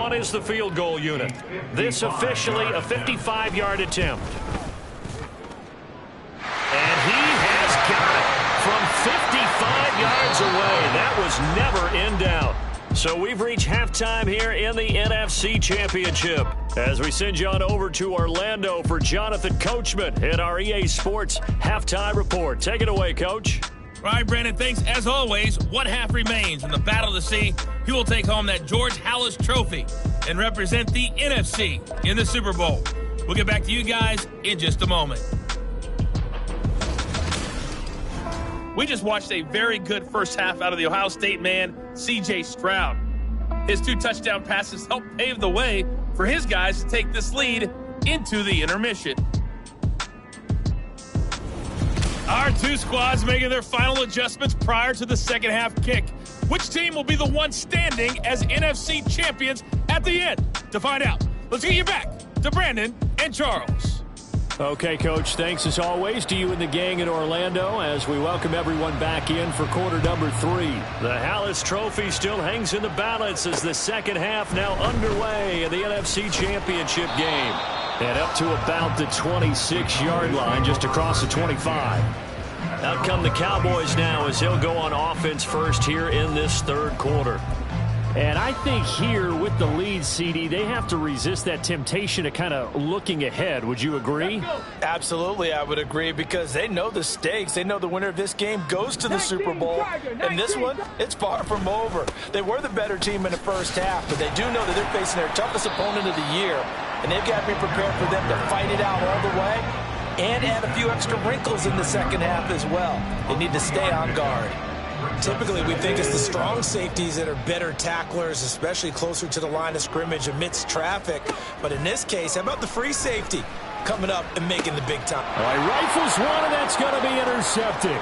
on is the field goal unit. This officially a 55-yard attempt. And he has got it from 55 yards away. That was never in doubt. So we've reached halftime here in the NFC Championship. As we send you on over to Orlando for Jonathan Coachman at our EA Sports Halftime Report. Take it away, Coach. All right, Brandon, thanks. As always, one half remains in the Battle of the Sea. He will take home that George Halas Trophy and represent the NFC in the Super Bowl. We'll get back to you guys in just a moment. We just watched a very good first half out of the Ohio State man, C.J. Stroud. His 2 touchdown passes helped pave the way for his guys to take this lead into the intermission. Our 2 squads making their final adjustments prior to the second half kick. Which team will be the one standing as NFC champions at the end? To find out, let's get you back to Brandon and Charles. Okay, Coach, thanks as always to you and the gang in Orlando as we welcome everyone back in for quarter number 3. The Halas Trophy still hangs in the balance as the second half now underway in the NFC Championship game. And up to about the 26-yard line, just across the 25. Out come the Cowboys now as he'll go on offense first here in this third quarter. And I think here with the lead, CD, they have to resist that temptation of kind of looking ahead. Would you agree? Absolutely, I would agree, because they know the stakes. They know the winner of this game goes to the Super Bowl. And this one, it's far from over. They were the better team in the first half, but they do know that they're facing their toughest opponent of the year. And they've got to be prepared for them to fight it out all the way and add a few extra wrinkles in the second half as well. They need to stay on guard. Typically, we think it's the strong safeties that are better tacklers, especially closer to the line of scrimmage amidst traffic. But in this case, how about the free safety coming up and making the big time? All right, rifles one, and that's going to be intercepted.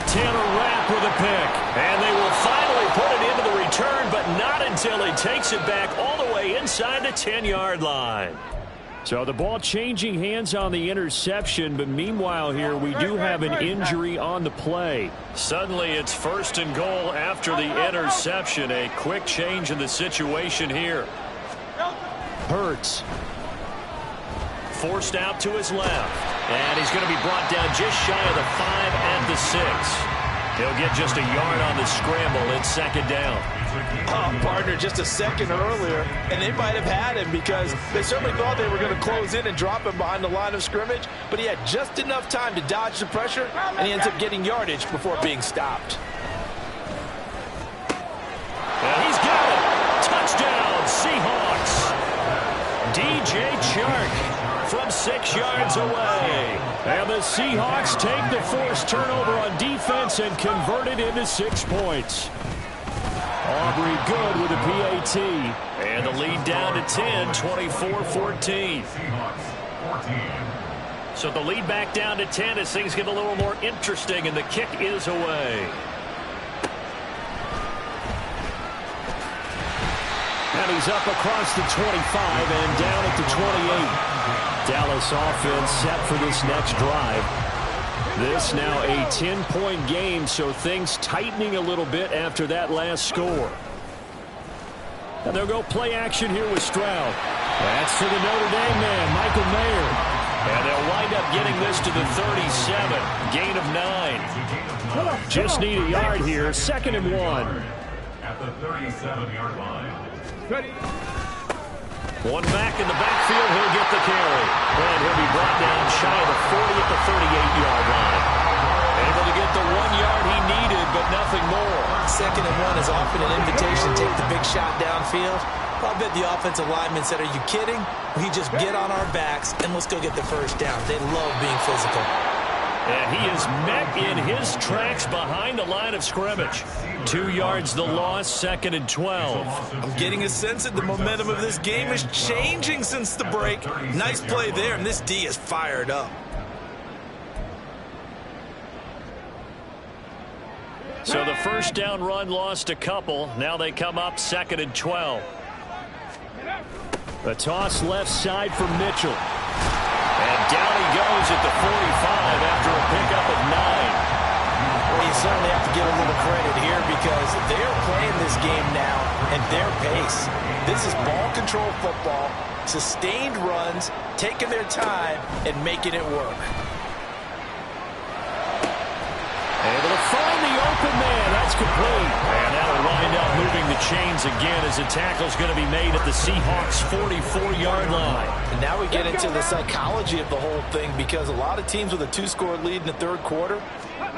Taylor Rapp with a pick. And they will finally put it into the return, but not until he takes it back all the way inside the 10-yard line. So the ball changing hands on the interception, but meanwhile here we do have an injury on the play. Suddenly it's 1st and goal after the interception. A quick change in the situation here. Hurts. Forced out to his left. And he's going to be brought down just shy of the 5 and the 6. He'll get just a yard on the scramble. It's second down. Oh, partner, just a second earlier, and they might have had him because they certainly thought they were going to close in and drop him behind the line of scrimmage, but he had just enough time to dodge the pressure, and he ends up getting yardage before being stopped. And he's got it. Touchdown, Seahawks. DJ Chark from 6 yards away. And the Seahawks take the forced turnover on defense and convert it into 6 points. Aubrey good with a PAT. And the lead down to 10, 24-14. So the lead back down to 10 as things get a little more interesting, and the kick is away. And he's up across the 25 and down at the 28. Dallas offense set for this next drive. This now a 10-point game, so things tightening a little bit after that last score. And they'll go play action here with Stroud. That's to the Notre Dame man, Michael Mayer. And they'll wind up getting this to the 37. Gain of 9. Just need a yard here. 2nd and 1. At the 37-yard line. One back in the backfield. He'll get the carry. And he'll be brought down shy of the 40 at the 38-yard line. Able to get the 1 yard he needed, but nothing more. 2nd and 1 is often an invitation to take the big shot downfield. I bet the offensive lineman said, "Are you kidding? We just get on our backs and let's go get the first down." They love being physical. And he is met in his tracks behind the line of scrimmage. 2 yards the loss, 2nd and 12. I'm getting a sense that the momentum of this game is changing since the break. Nice play there, and this D is fired up. So the first down run lost a couple. Now they come up 2nd and 12. The toss left side for Mitchell. And down he goes at the 45 after a pickup of 9. Well, you certainly have to give a little credit here because they're playing this game now at their pace. This is ball control football, sustained runs, taking their time, and making it work. Able to find the open man. That's complete. And that'll wind up moving the chains again as the tackle's going to be made at the Seahawks' 44-yard line. And now we get into the psychology of the whole thing because a lot of teams with a 2-score lead in the third quarter,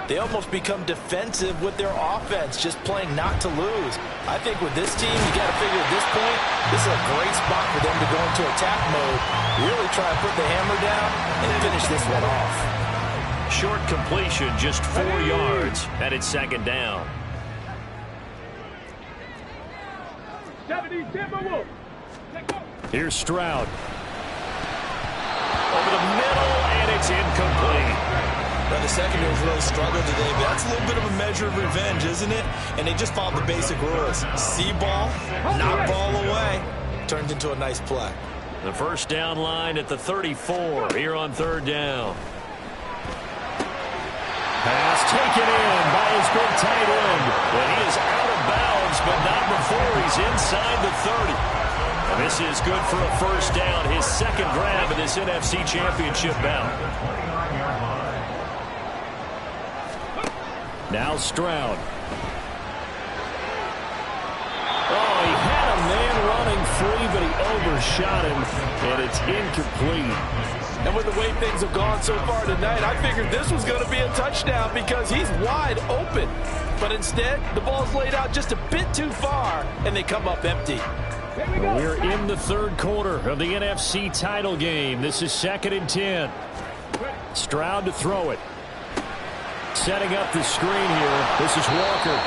they almost become defensive with their offense, just playing not to lose. I think with this team, you got to figure at this point, this is a great spot for them to go into attack mode, really try to put the hammer down and finish this one off. Short completion, just 4 yards, and it's second down. Here's Stroud. Over the middle, and it's incomplete. Now, the secondary's really struggled today, but that's a little bit of a measure of revenge, isn't it? And they just followed the basic rules. See ball, knock ball away. Turned into a nice play. The first down line at the 34 here on third down. Pass taken in by his big tight end. But he is out of bounds, but not before he's inside the 30. And this is good for a first down, his second grab in this NFC Championship bout. Now Stroud. Oh, he had a man running free, but he overshot him, and it's incomplete. And with the way things have gone so far tonight, I figured this was going to be a touchdown because he's wide open. But instead, the ball's laid out just a bit too far, and they come up empty. We're in the third quarter of the NFC title game. This is 2nd and 10. Stroud to throw it. Setting up the screen here. This is Walker.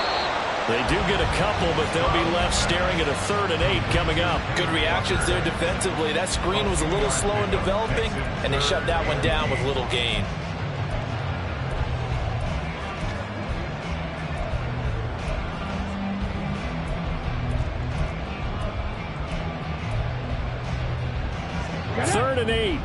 They do get a couple, but they'll be left staring at a 3rd and 8 coming up. Good reactions there defensively. That screen was a little slow in developing, and they shut that one down with little gain. Third and 8.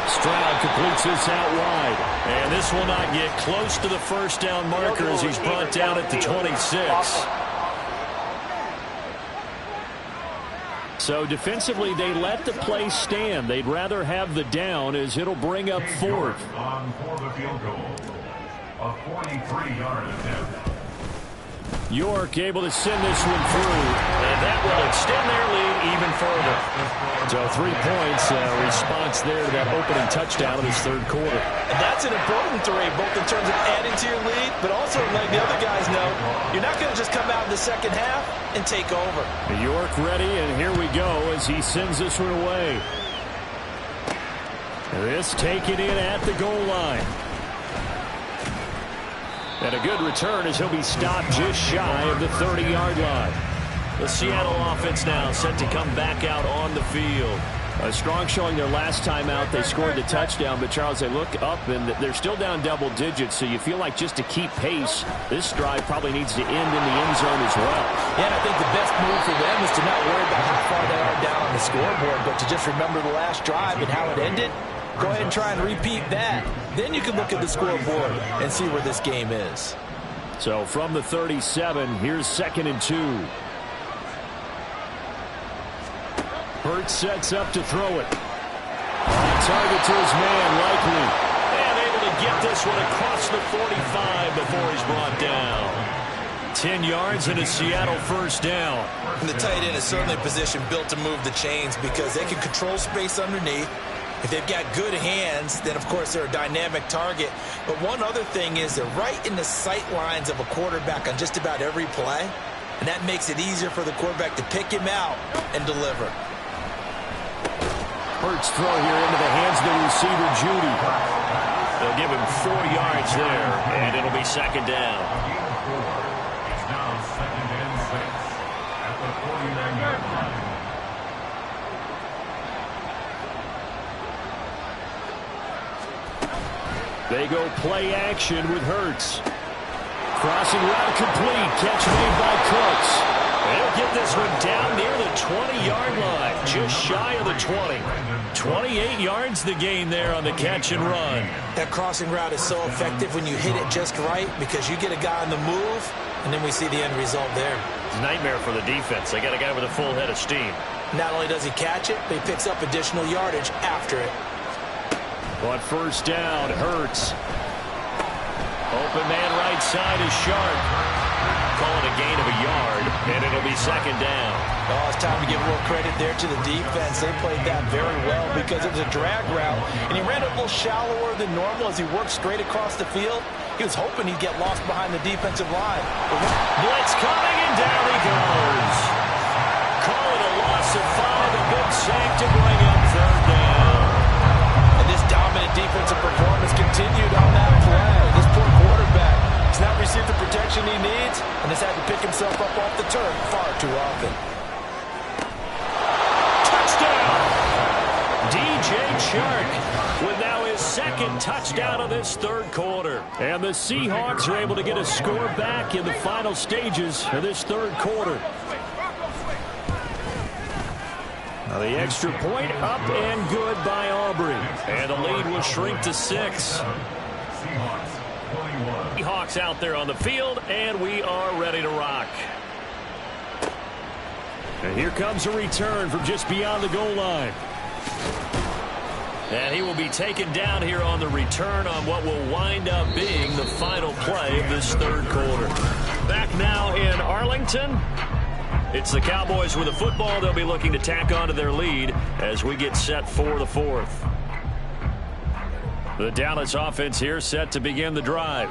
Stroud completes this out wide. And this will not get close to the first down marker as he's brought down at the 26. So defensively, they let the play stand. They'd rather have the down as it'll bring up 4th. On for the field goal. A 43-yard attempt. York able to send this one through, and that will extend their lead even further. So 3 points, response there to that opening touchdown of this third quarter. And that's an important 3, both in terms of adding to your lead, but also letting the other guys know you're not going to just come out in the second half and take over. York ready, and here we go as he sends this one away. This taken in at the goal line. And a good return as he'll be stopped just shy of the 30-yard line. The Seattle offense now set to come back out on the field. A strong showing their last time out. They scored the touchdown, but Charles, they look up and they're still down double digits, so you feel like just to keep pace, this drive probably needs to end in the end zone as well. Yeah, and I think the best move for them is to not worry about how far they are down on the scoreboard, but to just remember the last drive and how it ended. Go ahead and try and repeat that. Then you can look at the scoreboard and see where this game is. So from the 37, here's 2nd and 2. Hurts sets up to throw it. Target to his man, likely. And able to get this one across the 45 before he's brought down. 10 yards and a Seattle first down. And the tight end is certainly a position built to move the chains because they can control space underneath. If they've got good hands, then, of course, they're a dynamic target. But one other thing is they're right in the sight lines of a quarterback on just about every play. And that makes it easier for the quarterback to pick him out and deliver. Hurts throw here into the hands of the receiver, Judy. They'll give him 4 yards there, and it'll be second down. It's now 2nd and 6 at the 49-yard line. They go play action with Hurts. Crossing route complete. Catch made by Cooks. They'll get this one down near the 20-yard line, just shy of the 20. 28 yards the gain there on the catch and run. That crossing route is so effective when you hit it just right because you get a guy on the move, and then we see the end result there. It's a nightmare for the defense. They got a guy with a full head of steam. Not only does he catch it, but he picks up additional yardage after it. On first down, Hurts. Open man right side is Sharp. Call it a gain of a yard, and it'll be second down. Oh, it's time to give a little credit there to the defense. They played that very well because it was a drag route, and he ran a little shallower than normal as he worked straight across the field. He was hoping he'd get lost behind the defensive line. Blitz coming, and down he goes. Call it a loss of 5, a big sack to bring up third down. And this dominant defensive performance continued on that play. This poor quarterback has not received the protection he needs and has had to pick himself up off the turf far too often. Touchdown! DJ Chark with now his second touchdown of this third quarter. And the Seahawks are able to get a score back in the final stages of this third quarter. Now the extra point up and good by Aubrey. And the lead will shrink to 6. Seahawks out there on the field, and we are ready to rock. And here comes a return from just beyond the goal line. And he will be taken down here on the return on what will wind up being the final play of this third quarter. Back now in Arlington. It's the Cowboys with the football. They'll be looking to tack onto their lead as we get set for the fourth. The Dallas offense here set to begin the drive.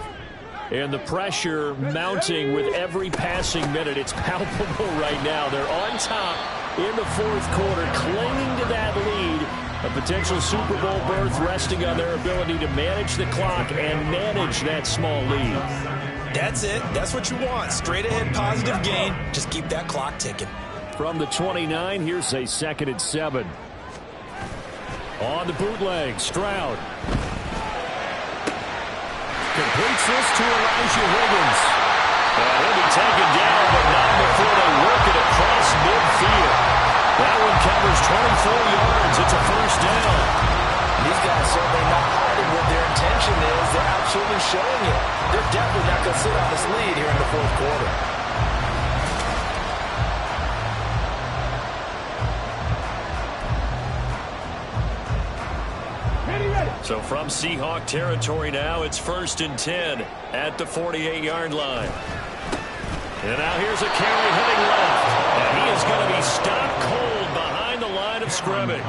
And the pressure mounting with every passing minute. It's palpable right now. They're on top in the fourth quarter, clinging to that lead. A potential Super Bowl berth resting on their ability to manage the clock and manage that small lead. That's it. That's what you want. Straight ahead positive gain. Just keep that clock ticking. From the 29, here's a 2nd and 7. On the bootleg, Stroud. Completes this to Elijah Higgins. He'll be taken down, but not before they work it across midfield. That one covers 24 yards. It's a first down. These guys certainly not hiding what their intention is. They're absolutely showing it. They're definitely not going to sit on this lead here in the fourth quarter. So from Seahawk territory now, it's 1st and 10 at the 48-yard line. And now here's a carry heading left. And he is going to be stopped cold behind the line of scrimmage.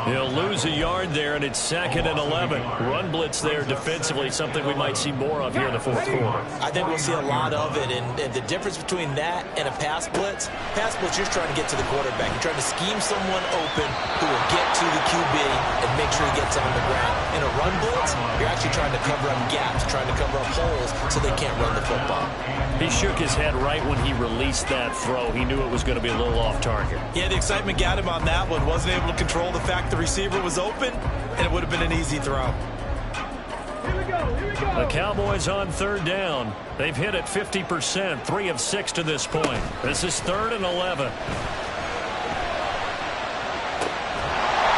He'll lose a yard there, and it's 2nd and 11. Run blitz there defensively, something we might see more of here in the fourth quarter. I think we'll see a lot of it, and the difference between that and a pass blitz, you're trying to get to the quarterback. You're trying to scheme someone open who will get to the QB and make sure he gets on the ground. In a run blitz, you're actually trying to cover up gaps, trying to cover up holes so they can't run the football. He shook his head right when he released that throw. He knew it was going to be a little off target. Yeah, the excitement got him on that one. Wasn't able to control the fact the receiver was open, and it would have been an easy throw. The Cowboys on 3rd down. They've hit it 50%, 3 of 6 to this point. This is 3rd and 11.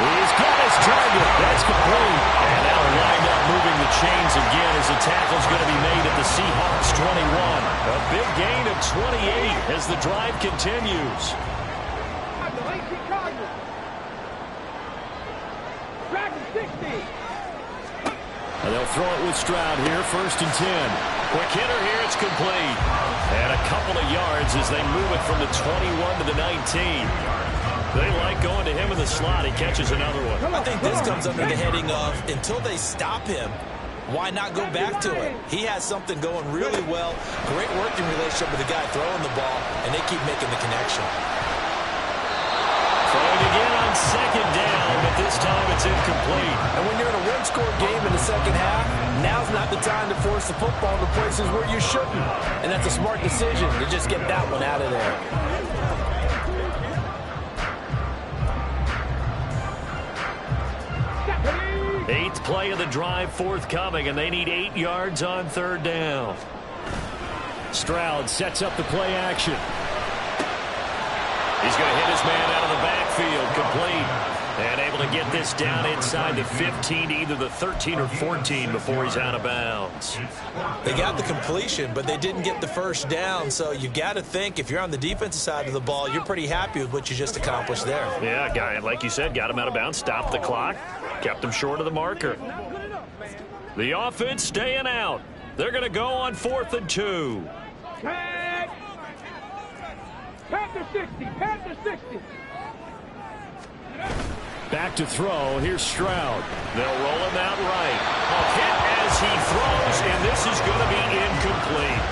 He's got his target. That's complete. And now lined up moving the chains again as the tackle's going to be made at the Seahawks 21. A big gain of 28 as the drive continues. And they'll throw it with Stroud here, 1st and 10. Quick hitter here, it's complete. And a couple of yards as they move it from the 21 to the 19. They like going to him in the slot. He catches another one. I think this comes under the heading of, until they stop him, why not go back to it? He has something going really well. Great working relationship with the guy throwing the ball, and they keep making the connection. Throwing again on 2nd down, but this time it's incomplete. And when you're in a one-score game in the second half, now's not the time to force the football to places where you shouldn't. And that's a smart decision to just get that one out of there. Eighth play of the drive forthcoming, and they need 8 yards on 3rd down. Stroud sets up the play action. He's going to hit his man out of the backfield, complete. And able to get this down inside the 15, either the 13 or 14 before he's out of bounds. They got the completion, but they didn't get the first down. So you got to think if you're on the defensive side of the ball, you're pretty happy with what you just accomplished there. Yeah, guy, like you said, got him out of bounds, stopped the clock, kept him short of the marker. The offense staying out. They're going to go on 4th and 2. Panther 60, Panther 60. Back to throw. Here's Stroud. They'll roll him out right. A hit as he throws, and this is going to be incomplete.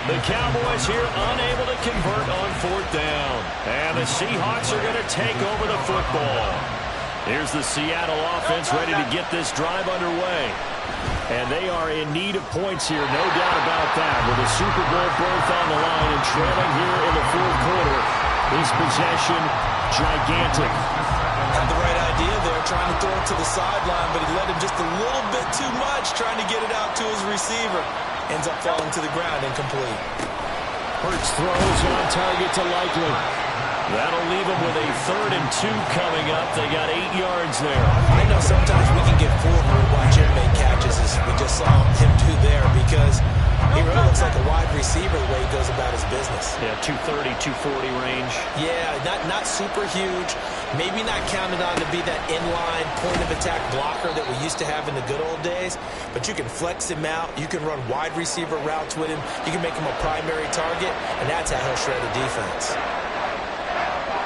The Cowboys here unable to convert on 4th down. And the Seahawks are going to take over the football. Here's the Seattle offense ready to get this drive underway. And they are in need of points here, no doubt about that. With a Super Bowl berth on the line and trailing here in the 4th quarter. His possession, gigantic. Had the right idea there, trying to throw it to the sideline, but he let him just a little bit too much, trying to get it out to his receiver. Ends up falling to the ground, incomplete. Hurts throws on target to Likely. That'll leave him with a 3rd and 2 coming up. They got 8 yards there. I know sometimes we can get fooled when we watch him make catches, as we just saw him do there, because he really looks like a wide receiver the way he goes about his business. Yeah, 230, 240 range. Yeah, not super huge. Maybe not counted on to be that inline point-of-attack blocker that we used to have in the good old days. But you can flex him out. You can run wide receiver routes with him. You can make him a primary target, and that's how he'll shred a defense.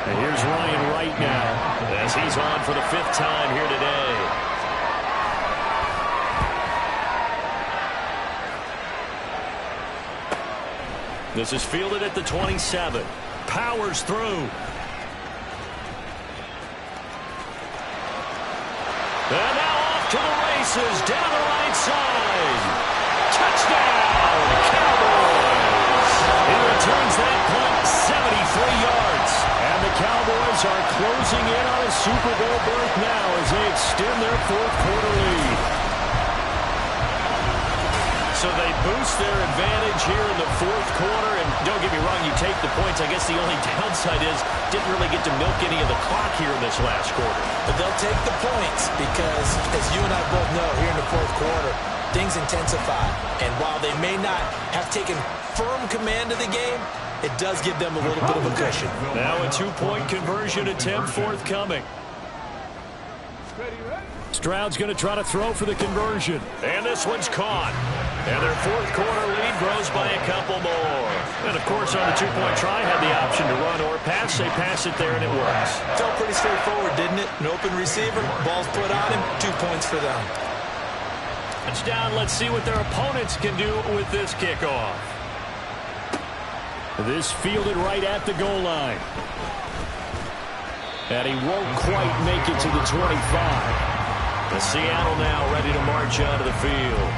And here's Ryan Wright now, as he's on for the 5th time here today. This is fielded at the 27. Powers through. And now off to the races, down the right side. Touchdown, Cowboys. He returns that punt 73 yards. And the Cowboys are closing in on a Super Bowl berth now as they extend their 4th quarter lead. So they boost their advantage here in the 4th quarter. And don't get me wrong, you take the points. I guess the only downside is didn't really get to milk any of the clock here in this last quarter. But they'll take the points because, as you and I both know, here in the 4th quarter, things intensify. And while they may not have taken firm command of the game, it does give them a little bit of a cushion. Now a 2-point conversion attempt forthcoming. Stroud's going to try to throw for the conversion. And this one's caught. And their 4th quarter lead grows by a couple more. And, of course, on the 2-point try, had the option to run or pass. They pass it there, and it works. Felt pretty straightforward, didn't it? An open receiver, ball's put on him, 2 points for them. Touchdown. Let's see what their opponents can do with this kickoff. This fielded right at the goal line. And he won't quite make it to the 25. The Seattle now ready to march out of the field.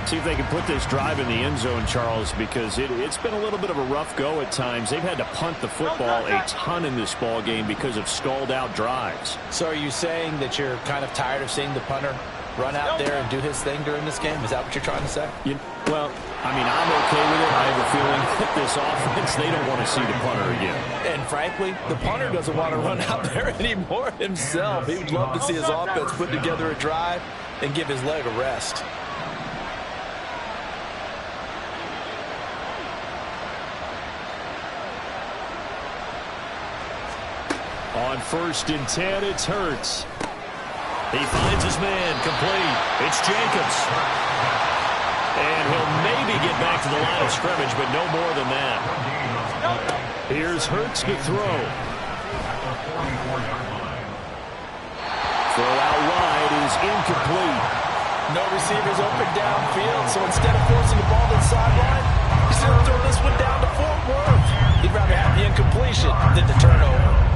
See if they can put this drive in the end zone, Charles, because it's been a little bit of a rough go at times. They've had to punt the football a ton in this ball game because of stalled-out drives. So are you saying that you're kind of tired of seeing the punter run out there and do his thing during this game? Is that what you're trying to say? Well, I mean, I'm okay with it. I have a feeling that this offense, they don't want to see the punter again. And frankly, the punter doesn't want to run out there anymore himself. He would love to see his offense put together a drive and give his leg a rest. On 1st and 10, it's Hurts. He finds his man, complete. It's Jacobs. And he'll maybe get back to the line of scrimmage, but no more than that. Here's Hurts to throw. Throw out wide is incomplete. No receivers open downfield, so instead of forcing the ball to the sideline, he's going to throw this one down to Fort Worth. He'd rather have the incompletion than the turnover.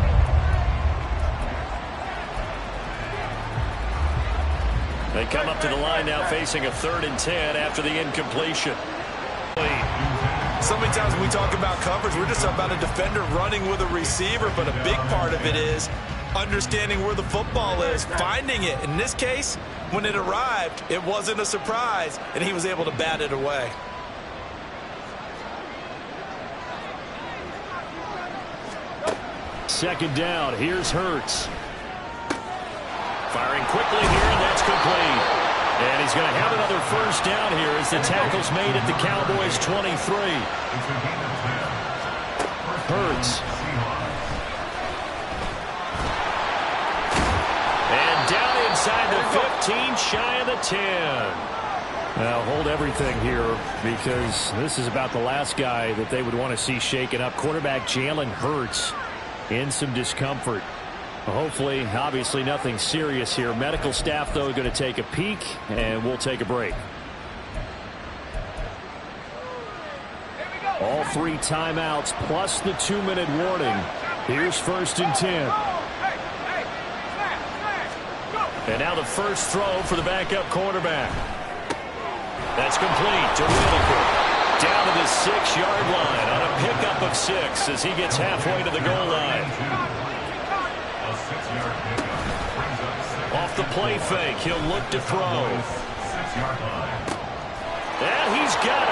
They come up to the line now facing a 3rd and 10 after the incompletion. So many times when we talk about coverage, we're just about a defender running with a receiver, but a big part of it is understanding where the football is, finding it. In this case, when it arrived, it wasn't a surprise, and he was able to bat it away. second down. Here's Hurts. Firing quickly here, and that's complete. And he's going to have another first down here as the tackle's made at the Cowboys 23. Hurts. And down inside the 15, shy of the 10. Now hold everything here because this is about the last guy that they would want to see shaken up. Quarterback Jalen Hurts in some discomfort. Hopefully, obviously nothing serious here. Medical staff, though, going to take a peek, and we'll take a break. All 3 timeouts plus the 2-minute warning. Here's 1st and 10. And now the first throw for the backup quarterback. That's complete to Whitaker. Down to the 6-yard line on a pickup of 6 as he gets halfway to the goal line. Off the play fake, he'll look to throw. And he's got it.